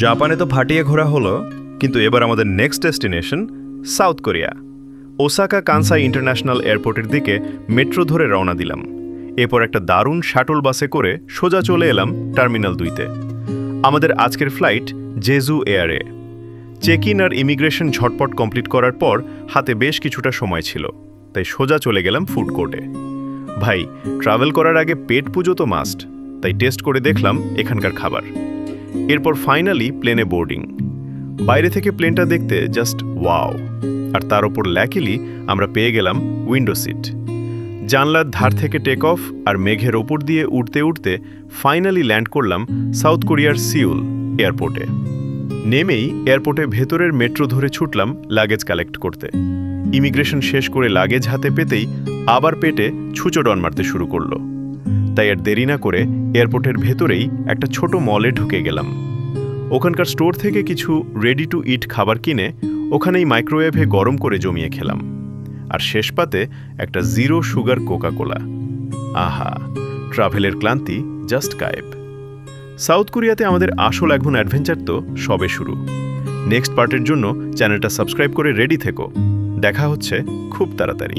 জাপানে তো ফাটিয়ে ঘোরা হলো, কিন্তু এবার আমাদের next destination south Korea. Osaka কানসাই international এয়ারপোর্টের দিকে মেট্রো ধরে রওনা দিলাম। এরপর একটা দারুণ শাটল বাসে করে সোজা চলে এলাম টার্মিনাল 2-তে। আমাদের আজকের ফ্লাইট জেজু এয়ারে। চেক ইন আর ইমিগ্রেশন ঝটপট কমপ্লিট করার পর হাতে বেশ কিছুটা সময় ছিল, তাই সোজা চলে গেলাম ফুড কোর্টে। ভাই, ট্রাভেল করার আগে পেট পুজো তো মাস্ট, তাই টেস্ট করে দেখলাম এখানকার খাবার। এরপর ফাইনালি প্লেনে বোর্ডিং। বাইরে থেকে প্লেনটা দেখতে জাস্ট ওয়াও, আর তার ওপর ল্যাকিলি আমরা পেয়ে গেলাম উইন্ডো সিট। জানলার ধার থেকে টেক অফ আর মেঘের ওপর দিয়ে উঠতে উঠতে ফাইনালি ল্যান্ড করলাম সাউথ কোরিয়ার সিউল এয়ারপোর্টে। নেমেই এয়ারপোর্টে ভেতরের মেট্রো ধরে ছুটলাম লাগেজ কালেক্ট করতে। ইমিগ্রেশন শেষ করে লাগেজ হাতে পেতেই আবার পেটে ছুঁচো ডন মারতে শুরু করলো। তাই আর দেরি না করে এয়ারপোর্টের ভেতরেই একটা ছোট মলে ঢুকে গেলাম। ওখানকার স্টোর থেকে কিছু রেডি টু ইট খাবার কিনে ওখানেই মাইক্রোওয়েভে গরম করে জমিয়ে খেলাম। আর শেষ পাতে একটা 0 সুগার কোকা কোলা। আহা, ট্রাভেলের ক্লান্তি জাস্ট গায়েব। সাউথ কোরিয়াতে আমাদের আসল এখন অ্যাডভেঞ্চার তো সবে শুরু। নেক্সট পার্টের জন্য চ্যানেলটা সাবস্ক্রাইব করে রেডি থেকো। দেখা হচ্ছে খুব তাড়াতাড়ি।